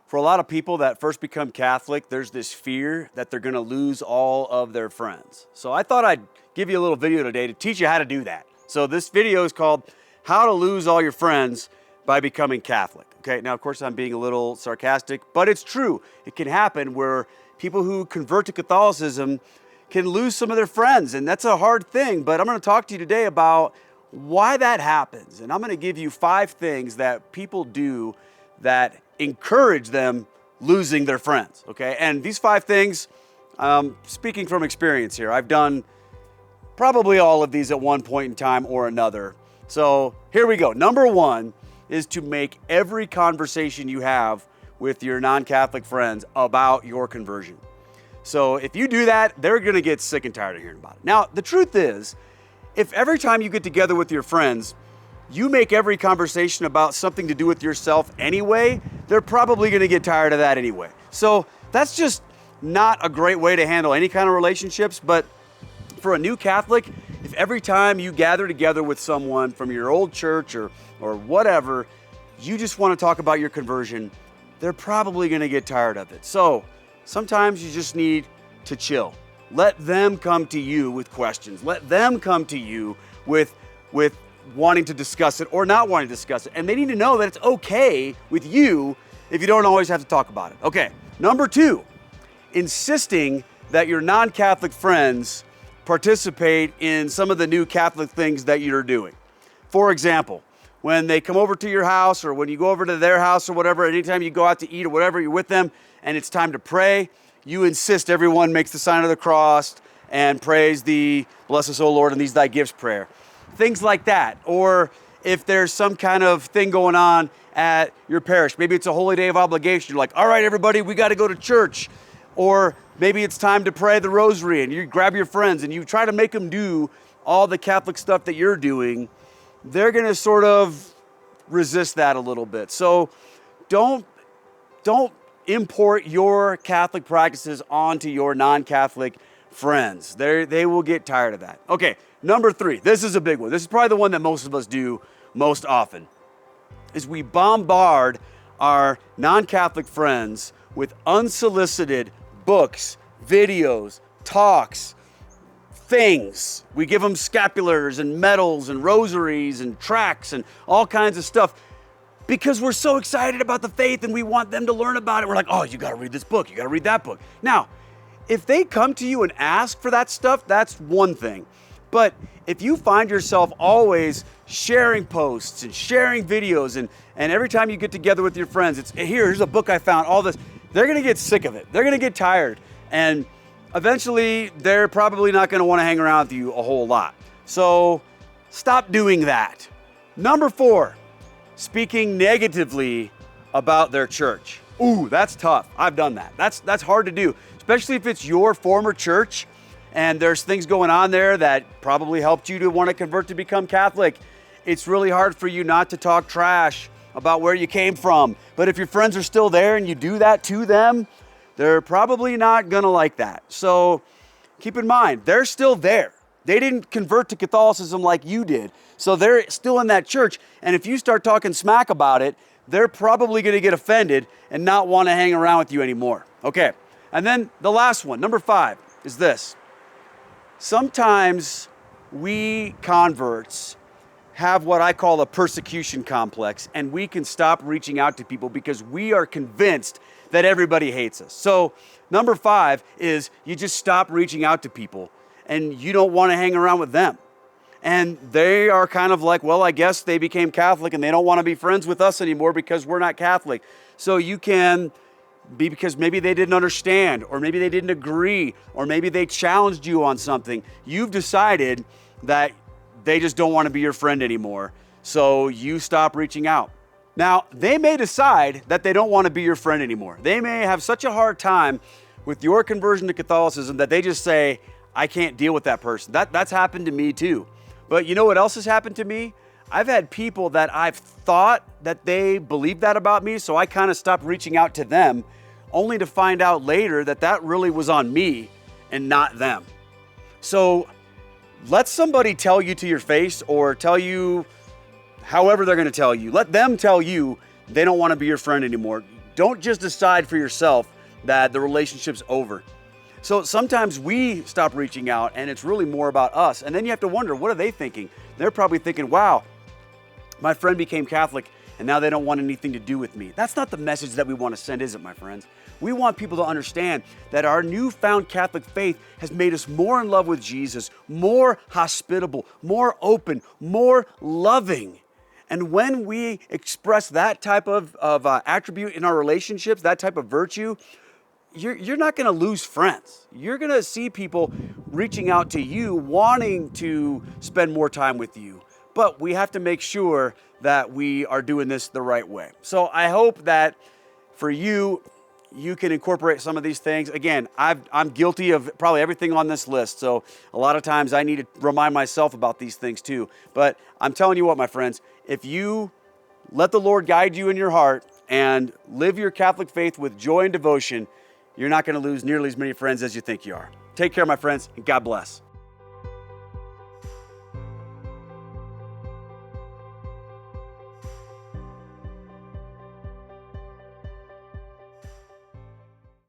For a lot of people that first become Catholic, there's this fear that they're going to lose all of their friends. So I thought I'd give you a little video today to teach you how to do that. So this video is called How to Lose All Your Friends by Becoming Catholic. Okay, now of course I'm being a little sarcastic, but it's true. It can happen where people who convert to Catholicism can lose some of their friends, and that's a hard thing. But I'm going to talk to you today about why that happens. And I'm going to give you 5 things that people do that encourage them losing their friends, okay? And these 5 things, speaking from experience here, I've done probably all of these at one point in time or another. So here we go. Number 1 is to make every conversation you have with your non-Catholic friends about your conversion. So if you do that, they're gonna get sick and tired of hearing about it. Now, the truth is, if every time you get together with your friends, you make every conversation about something to do with yourself anyway, they're probably gonna get tired of that anyway. So that's just not a great way to handle any kind of relationships. But for a new Catholic, if every time you gather together with someone from your old church or whatever, you just wanna talk about your conversion, they're probably gonna get tired of it. So sometimes you just need to chill. Let them come to you with questions. Let them come to you with wanting to discuss it or not wanting to discuss it. And they need to know that it's okay with you if you don't always have to talk about it. Okay, number 2, insisting that your non-Catholic friends participate in some of the new Catholic things that you're doing. For example, when they come over to your house or when you go over to their house or whatever, anytime you go out to eat or whatever, you're with them and it's time to pray, you insist everyone makes the sign of the cross and prays the "Bless us, O Lord, and these thy gifts" prayer. Things like that. Or if there's some kind of thing going on at your parish, maybe it's a holy day of obligation. You're like, all right, everybody, we got to go to church. Or maybe it's time to pray the rosary and you grab your friends and you try to make them do all the Catholic stuff that you're doing. They're going to sort of resist that a little bit. So don't import your Catholic practices onto your non-Catholic friends. They will get tired of that. Okay, number 3, this is a big one. This is probably the one that most of us do most often, is we bombard our non-Catholic friends with unsolicited books, videos, talks, things. We give them scapulars and medals and rosaries and tracts and all kinds of stuff because we're so excited about the faith and we want them to learn about it. We're like, oh, you got to read this book. You got to read that book. Now, if they come to you and ask for that stuff, that's one thing. But if you find yourself always sharing posts and sharing videos and every time you get together with your friends, it's here's a book I found, all this, they're going to get sick of it. They're going to get tired. And eventually they're probably not going to want to hang around with you a whole lot. So stop doing that. Number 4, speaking negatively about their church. Ooh, that's tough. I've done that. That's hard to do, especially if it's your former church and there's things going on there that probably helped you to want to convert to become Catholic. It's really hard for you not to talk trash about where you came from. But if your friends are still there and you do that to them, they're probably not gonna like that. So keep in mind, they're still there. They didn't convert to Catholicism like you did. So they're still in that church. And if you start talking smack about it, they're probably gonna get offended and not wanna hang around with you anymore. Okay, and then the last one, number 5, is this. Sometimes we converts have what I call a persecution complex, and we can stop reaching out to people because we are convinced that everybody hates us. So number 5 is you just stop reaching out to people and you don't want to hang around with them. And they are kind of like, well, I guess they became Catholic and they don't want to be friends with us anymore because we're not Catholic. So you can be because maybe they didn't understand, or maybe they didn't agree, or maybe they challenged you on something. You've decided that they just don't want to be your friend anymore. So you stop reaching out. Now, they may decide that they don't want to be your friend anymore. They may have such a hard time with your conversion to Catholicism that they just say, I can't deal with that person. That's happened to me too. But you know what else has happened to me? I've had people that I've thought that they believed that about me, so I kind of stopped reaching out to them, only to find out later that that really was on me and not them. So let somebody tell you to your face, or tell you however they're going to tell you. Let them tell you they don't want to be your friend anymore. Don't just decide for yourself that the relationship's over. So sometimes we stop reaching out and it's really more about us. And then you have to wonder, what are they thinking? They're probably thinking, wow, my friend became Catholic and now they don't want anything to do with me. That's not the message that we want to send, is it, my friends? We want people to understand that our newfound Catholic faith has made us more in love with Jesus, more hospitable, more open, more loving. And when we express that type of attribute in our relationships, that type of virtue, you're not going to lose friends. You're going to see people reaching out to you, wanting to spend more time with you. But we have to make sure that we are doing this the right way. So I hope that for you, you can incorporate some of these things. Again, I'm guilty of probably everything on this list. So a lot of times I need to remind myself about these things too. But I'm telling you what, my friends, if you let the Lord guide you in your heart and live your Catholic faith with joy and devotion, you're not going to lose nearly as many friends as you think you are. Take care, my friends, and God bless.